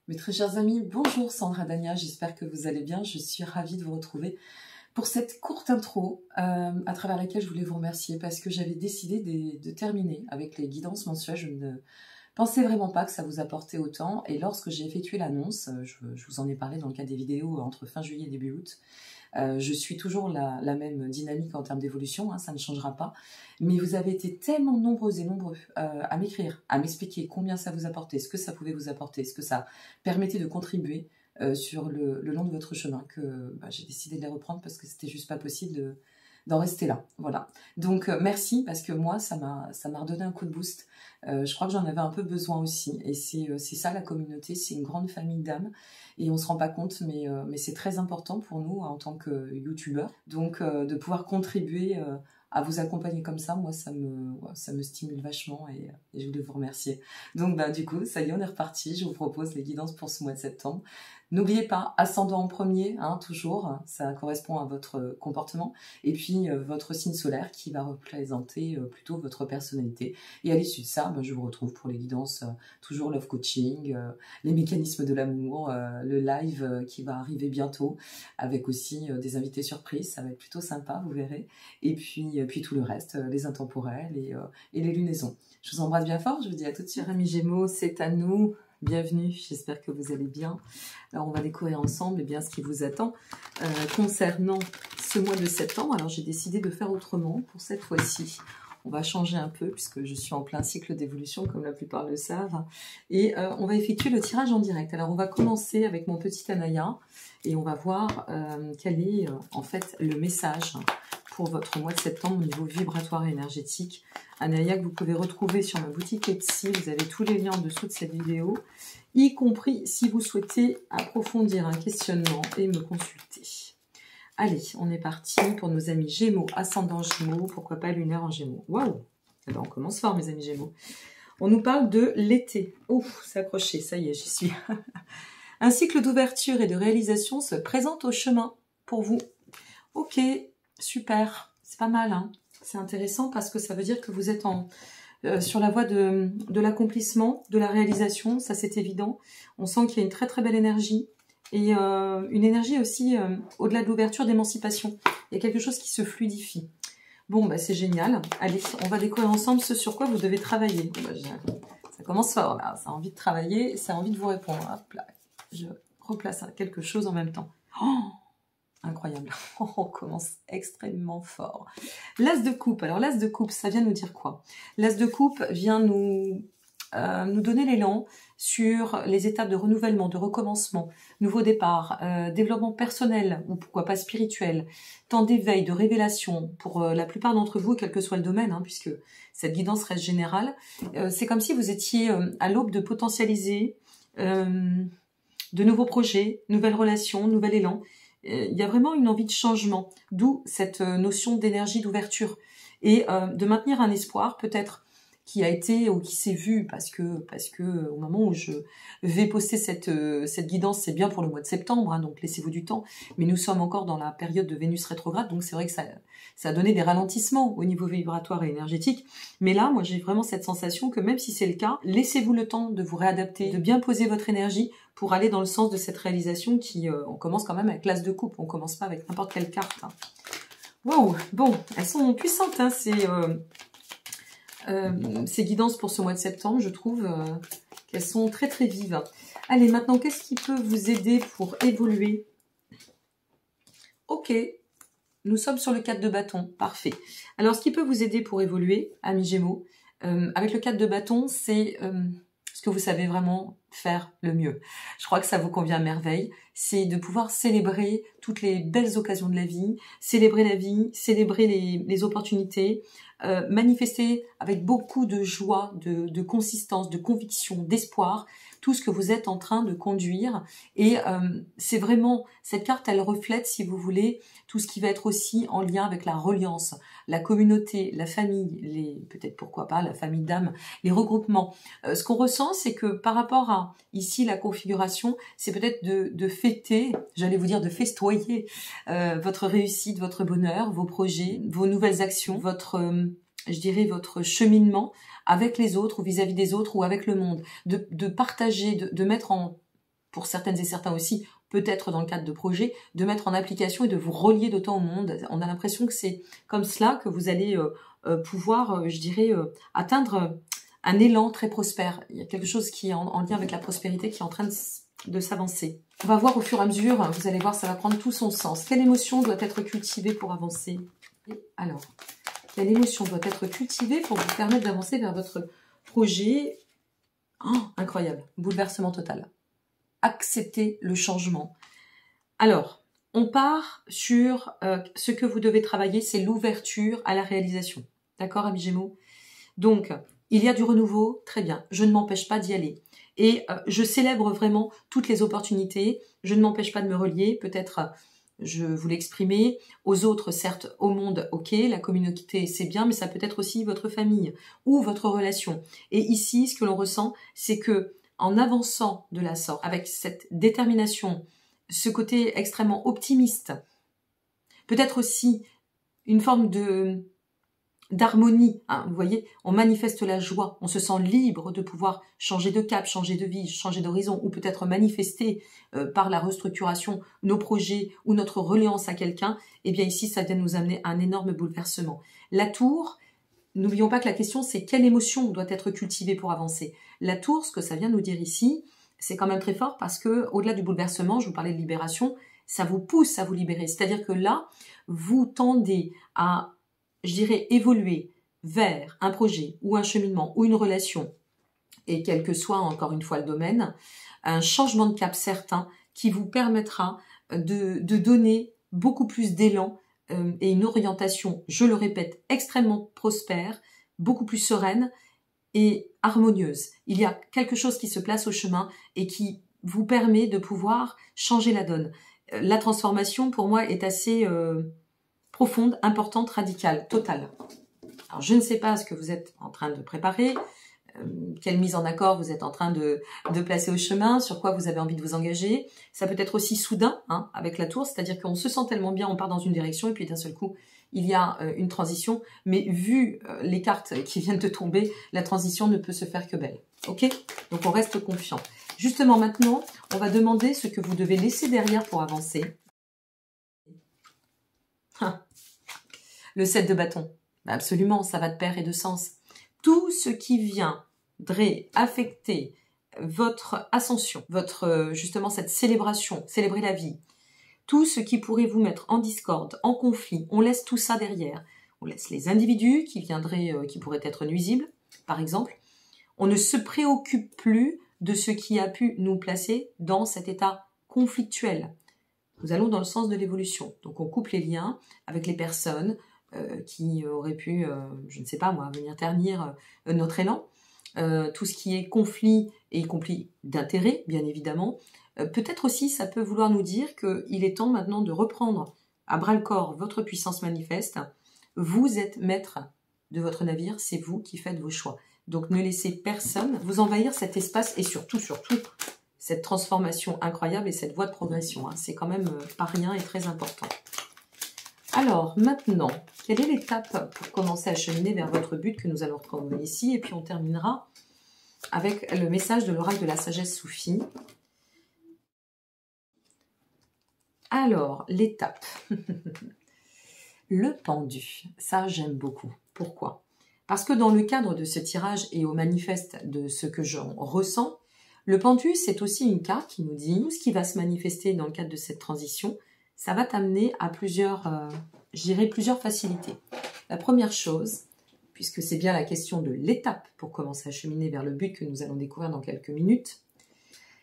Mes très chers amis, bonjour Sandra Dania, j'espère que vous allez bien. Je suis ravie de vous retrouver pour cette courte intro à travers laquelle je voulais vous remercier parce que j'avais décidé de terminer avec les guidances mensuelles. Je ne pensais vraiment pas que ça vous apportait autant et lorsque j'ai effectué l'annonce, je vous en ai parlé dans le cadre des vidéos entre fin juillet et début août, je suis toujours la même dynamique en termes d'évolution, hein, ça ne changera pas. Mais vous avez été tellement nombreuses et nombreux à m'écrire, à m'expliquer combien ça vous apportait, ce que ça pouvait vous apporter, ce que ça permettait de contribuer sur le long de votre chemin, que j'ai décidé de les reprendre parce que c'était juste pas possible d'en rester là. Voilà. Donc merci parce que moi, ça m'a redonné un coup de boost. Je crois que j'en avais un peu besoin aussi. Et c'est ça la communauté, c'est une grande famille d'âmes. Et on se rend pas compte, mais c'est très important pour nous en tant que youtubeurs. Donc de pouvoir contribuer à vous accompagner comme ça, moi ça me stimule vachement et je voulais vous remercier. Donc du coup, ça y est, on est reparti. Je vous propose les guidances pour ce mois de septembre. N'oubliez pas, ascendant en premier, hein, toujours, ça correspond à votre comportement, et puis votre signe solaire qui va représenter plutôt votre personnalité. Et à l'issue de ça, je vous retrouve pour les guidances, toujours love coaching, les mécanismes de l'amour, le live qui va arriver bientôt, avec aussi des invités surprises, ça va être plutôt sympa, vous verrez. Et puis tout le reste, les intemporels et les lunaisons. Je vous embrasse bien fort, je vous dis à tout de suite. Amis Gémeaux, c'est à nous. Bienvenue, j'espère que vous allez bien. Alors on va découvrir ensemble ce qui vous attend concernant ce mois de septembre. Alors j'ai décidé de faire autrement pour cette fois-ci. On va changer un peu puisque je suis en plein cycle d'évolution comme la plupart le savent. Et on va effectuer le tirage en direct. Alors on va commencer avec mon petit Anaya et on va voir quel est en fait le message pour votre mois de septembre au niveau vibratoire et énergétique. Anaya que vous pouvez retrouver sur ma boutique Etsy. Vous avez tous les liens en dessous de cette vidéo, y compris si vous souhaitez approfondir un questionnement et me consulter. Allez, on est parti pour nos amis Gémeaux, ascendant Gémeaux, pourquoi pas lunaire en Gémeaux. Waouh! Alors on commence fort mes amis Gémeaux. On nous parle de l'été. Ouf, c'est accroché, ça y est, j'y suis. Un cycle d'ouverture et de réalisation se présente au chemin pour vous. Ok, super, c'est pas mal, hein. C'est intéressant parce que ça veut dire que vous êtes sur la voie de l'accomplissement, de la réalisation, ça c'est évident. On sent qu'il y a une très très belle énergie et une énergie aussi au-delà de l'ouverture d'émancipation. Il y a quelque chose qui se fluidifie. Bon, c'est génial. Allez, on va découvrir ensemble ce sur quoi vous devez travailler. Ça commence fort là, ça a envie de travailler, ça a envie de vous répondre. Hop là, je replace quelque chose en même temps. Oh, incroyable, on commence extrêmement fort. L'as de coupe, alors l'as de coupe, ça vient nous dire quoi? L'as de coupe vient nous donner l'élan sur les étapes de renouvellement, de recommencement, nouveau départ, développement personnel ou pourquoi pas spirituel, temps d'éveil, de révélation pour la plupart d'entre vous, quel que soit le domaine, hein, puisque cette guidance reste générale. C'est comme si vous étiez à l'aube de potentialiser de nouveaux projets, nouvelles relations, nouvel élan. Il y a vraiment une envie de changement, d'où cette notion d'énergie, d'ouverture et de maintenir un espoir peut-être qui a été ou qui s'est vu parce que au moment où je vais poster cette guidance, c'est bien pour le mois de septembre, hein, donc laissez-vous du temps, mais nous sommes encore dans la période de Vénus rétrograde, donc c'est vrai que ça a donné des ralentissements au niveau vibratoire et énergétique, mais là, moi j'ai vraiment cette sensation que même si c'est le cas, laissez-vous le temps de vous réadapter, de bien poser votre énergie pour aller dans le sens de cette réalisation qui, on commence quand même avec l'as de coupe, on commence pas avec n'importe quelle carte. Hein. Wow, bon, elles sont puissantes, hein, ces guidances pour ce mois de septembre, je trouve qu'elles sont très très vives. Allez, maintenant, qu'est-ce qui peut vous aider pour évoluer? Ok, nous sommes sur le 4 de bâton, parfait. Alors, ce qui peut vous aider pour évoluer, amis Gémeaux, avec le 4 de bâton, c'est ce que vous savez vraiment faire le mieux. Je crois que ça vous convient à merveille. C'est de pouvoir célébrer toutes les belles occasions de la vie, célébrer la vie, célébrer les opportunités, manifester avec beaucoup de joie, de consistance, de conviction, d'espoir, tout ce que vous êtes en train de conduire. Et c'est vraiment, cette carte, elle reflète, si vous voulez, tout ce qui va être aussi en lien avec la reliance, la communauté, la famille, peut-être pourquoi pas, la famille d'âme, les regroupements. Ce qu'on ressent, c'est que par rapport à ici la configuration, c'est peut-être de fêter, j'allais vous dire de festoyer votre réussite, votre bonheur, vos projets, vos nouvelles actions, je dirais votre cheminement avec les autres ou vis-à-vis des autres ou avec le monde, de partager, de mettre pour certaines et certains aussi, peut-être dans le cadre de projets, de mettre en application et de vous relier d'autant au monde. On a l'impression que c'est comme cela que vous allez pouvoir, je dirais, atteindre un élan très prospère. Il y a quelque chose qui est en lien avec la prospérité qui est en train de s'avancer. On va voir au fur et à mesure, vous allez voir, ça va prendre tout son sens. Quelle émotion doit être cultivée pour avancer? Alors, quelle émotion doit être cultivée pour vous permettre d'avancer vers votre projet? Oh, incroyable, bouleversement total. Accepter le changement. Alors, on part sur ce que vous devez travailler, c'est l'ouverture à la réalisation. D'accord, amis Gémeaux? Donc, il y a du renouveau, très bien, je ne m'empêche pas d'y aller. Et je célèbre vraiment toutes les opportunités, je ne m'empêche pas de me relier, peut-être, je vous l'exprimer, aux autres, certes, au monde, ok, la communauté, c'est bien, mais ça peut être aussi votre famille ou votre relation. Et ici, ce que l'on ressent, c'est que en avançant de la sorte, avec cette détermination, ce côté extrêmement optimiste, peut-être aussi une forme d'harmonie, hein, vous voyez, on manifeste la joie, on se sent libre de pouvoir changer de cap, changer de vie, changer d'horizon, ou peut-être manifester par la restructuration nos projets ou notre reliance à quelqu'un, et bien ici, ça vient nous amener à un énorme bouleversement. La tour, n'oublions pas que la question, c'est quelle émotion doit être cultivée pour avancer. La tour, ce que ça vient nous dire ici, c'est quand même très fort parce que, au-delà du bouleversement, je vous parlais de libération, ça vous pousse à vous libérer. C'est-à-dire que là, vous tendez à, je dirais, évoluer vers un projet ou un cheminement ou une relation, et quel que soit encore une fois le domaine, un changement de cap certain qui vous permettra de donner beaucoup plus d'élan et une orientation, je le répète, extrêmement prospère, beaucoup plus sereine et harmonieuse. Il y a quelque chose qui se place au chemin et qui vous permet de pouvoir changer la donne. La transformation, pour moi, est assez profonde, importante, radicale, totale. Alors, je ne sais pas ce que vous êtes en train de préparer, quelle mise en accord vous êtes en train de placer au chemin, sur quoi vous avez envie de vous engager. Ça peut être aussi soudain, hein, avec la tour, c'est-à-dire qu'on se sent tellement bien, on part dans une direction et puis d'un seul coup, il y a une transition. Mais vu les cartes qui viennent de tomber, la transition ne peut se faire que belle. Ok? Donc on reste confiant. Justement, maintenant, on va demander ce que vous devez laisser derrière pour avancer. Le 7 de bâton. Absolument, ça va de pair et de sens. Tout ce qui viendrait affecter votre ascension, votre justement cette célébration, célébrer la vie, tout ce qui pourrait vous mettre en discorde, en conflit, on laisse tout ça derrière. On laisse les individus qui viendraient, qui pourraient être nuisibles, par exemple. On ne se préoccupe plus de ce qui a pu nous placer dans cet état conflictuel. Nous allons dans le sens de l'évolution. Donc on coupe les liens avec les personnes qui auraient pu, je ne sais pas moi, venir ternir notre élan. Tout ce qui est conflit, et y compris d'intérêt, bien évidemment. Peut-être aussi, ça peut vouloir nous dire qu'il est temps maintenant de reprendre à bras-le-corps votre puissance manifeste. Vous êtes maître de votre navire, c'est vous qui faites vos choix. Donc ne laissez personne vous envahir cet espace et surtout, cette transformation incroyable et cette voie de progression. Hein. C'est quand même pas rien et très important. Alors, maintenant, quelle est l'étape pour commencer à cheminer vers votre but que nous allons retrouver ici? Et puis on terminera avec le message de l'oracle de la sagesse soufie. Alors, l'étape. Le pendu. Ça, j'aime beaucoup. Pourquoi? Parce que dans le cadre de ce tirage et au manifeste de ce que j'en ressens, le pendu, c'est aussi une carte qui nous dit ce qui va se manifester dans le cadre de cette transition. Ça va t'amener à plusieurs, je dirais plusieurs facilités. La première chose, puisque c'est bien la question de l'étape pour commencer à cheminer vers le but que nous allons découvrir dans quelques minutes,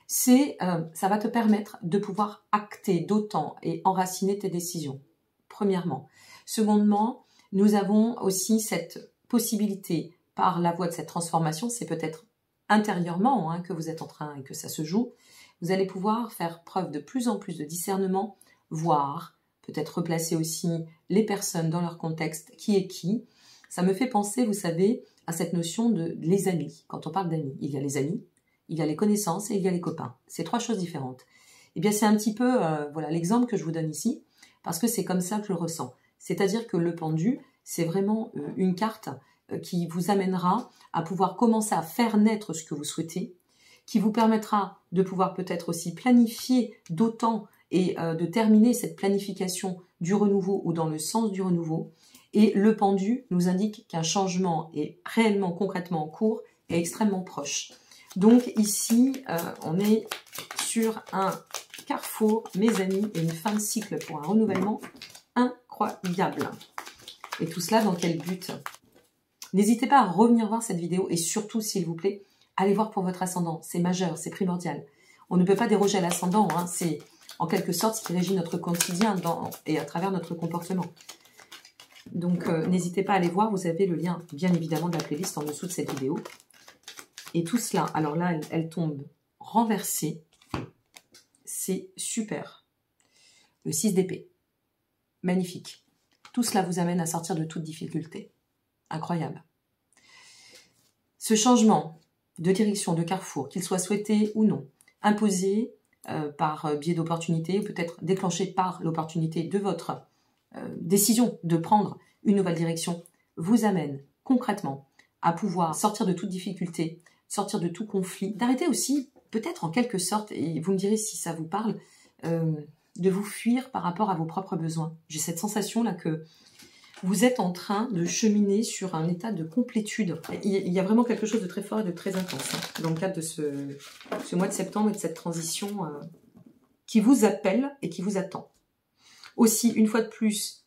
c'est ça va te permettre de pouvoir acter d'autant et enraciner tes décisions, premièrement. Secondement, nous avons aussi cette possibilité par la voie de cette transformation, c'est peut-être intérieurement hein, que vous êtes en train et que ça se joue, vous allez pouvoir faire preuve de plus en plus de discernement, voir, peut-être replacer aussi les personnes dans leur contexte, qui est qui. Ça me fait penser, vous savez, à cette notion de les amis. Quand on parle d'amis, il y a les amis, il y a les connaissances et il y a les copains. C'est trois choses différentes. Eh bien, c'est un petit peu voilà l'exemple que je vous donne ici, parce que c'est comme ça que je le ressens. C'est-à-dire que le pendu, c'est vraiment une carte qui vous amènera à pouvoir commencer à faire naître ce que vous souhaitez, qui vous permettra de pouvoir peut-être aussi planifier d'autant et de terminer cette planification du renouveau ou dans le sens du renouveau. Et le pendu nous indique qu'un changement est réellement, concrètement en cours et extrêmement proche. Donc ici, on est sur un carrefour, mes amis, et une fin de cycle pour un renouvellement incroyable. Et tout cela dans quel but? N'hésitez pas à revenir voir cette vidéo et surtout, s'il vous plaît, allez voir pour votre ascendant. C'est majeur, c'est primordial. On ne peut pas déroger à l'ascendant, hein. C'est en quelque sorte ce qui régit notre quotidien et à travers notre comportement. Donc, n'hésitez pas à aller voir. Vous avez le lien, bien évidemment, de la playlist en dessous de cette vidéo. Et tout cela, alors là, elle tombe renversée. C'est super. Le 6 d'épée. Magnifique. Tout cela vous amène à sortir de toute difficulté. Incroyable. Ce changement de direction, de carrefour, qu'il soit souhaité ou non, imposé par biais d'opportunité, peut-être déclenché par l'opportunité de votre décision de prendre une nouvelle direction, vous amène concrètement à pouvoir sortir de toute difficulté, sortir de tout conflit, d'arrêter aussi, peut-être en quelque sorte, et vous me direz si ça vous parle, de vous fuir par rapport à vos propres besoins. J'ai cette sensation-là que vous êtes en train de cheminer sur un état de complétude. Il y a vraiment quelque chose de très fort et de très intense hein, dans le cadre de ce mois de septembre et de cette transition qui vous appelle et qui vous attend. Aussi, une fois de plus,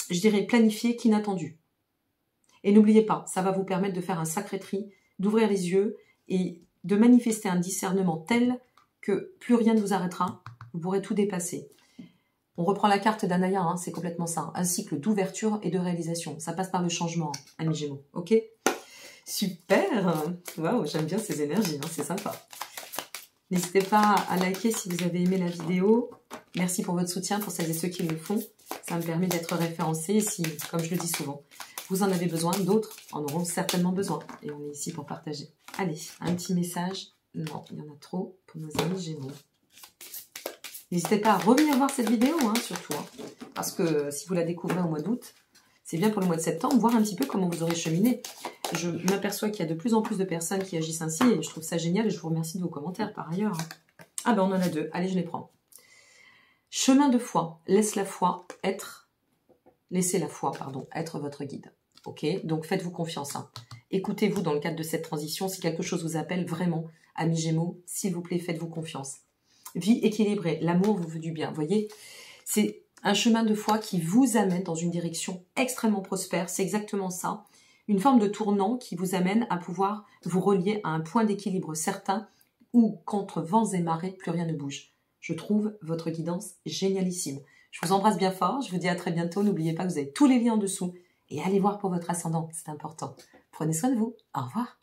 je dirais planifier qu'inattendu. Et n'oubliez pas, ça va vous permettre de faire un sacré tri, d'ouvrir les yeux et de manifester un discernement tel que plus rien ne vous arrêtera, vous pourrez tout dépasser. On reprend la carte d'Anaya, hein, c'est complètement ça. Un cycle d'ouverture et de réalisation. Ça passe par le changement, amis Gémeaux. Ok? Super! Waouh, j'aime bien ces énergies, hein, c'est sympa. N'hésitez pas à liker si vous avez aimé la vidéo. Merci pour votre soutien, pour celles et ceux qui le font. Ça me permet d'être référencée. Et si, comme je le dis souvent, vous en avez besoin, d'autres en auront certainement besoin. Et on est ici pour partager. Allez, un petit message. Non, il y en a trop pour nos amis Gémeaux. N'hésitez pas à revenir voir cette vidéo, hein, surtout. Hein, parce que si vous la découvrez au mois d'août, c'est bien pour le mois de septembre, voir un petit peu comment vous aurez cheminé. Je m'aperçois qu'il y a de plus en plus de personnes qui agissent ainsi et je trouve ça génial et je vous remercie de vos commentaires par ailleurs. Ah ben on en a deux, allez je les prends. Chemin de foi, laissez la foi être votre guide. Ok, donc faites-vous confiance. Hein. Écoutez-vous dans le cadre de cette transition, si quelque chose vous appelle vraiment, amis Gémeaux, s'il vous plaît, faites-vous confiance. Vie équilibrée, l'amour vous veut du bien. Vous voyez, c'est un chemin de foi qui vous amène dans une direction extrêmement prospère. C'est exactement ça. Une forme de tournant qui vous amène à pouvoir vous relier à un point d'équilibre certain où, contre vents et marées, plus rien ne bouge. Je trouve votre guidance génialissime. Je vous embrasse bien fort. Je vous dis à très bientôt. N'oubliez pas que vous avez tous les liens en dessous. Et allez voir pour votre ascendant. C'est important. Prenez soin de vous. Au revoir.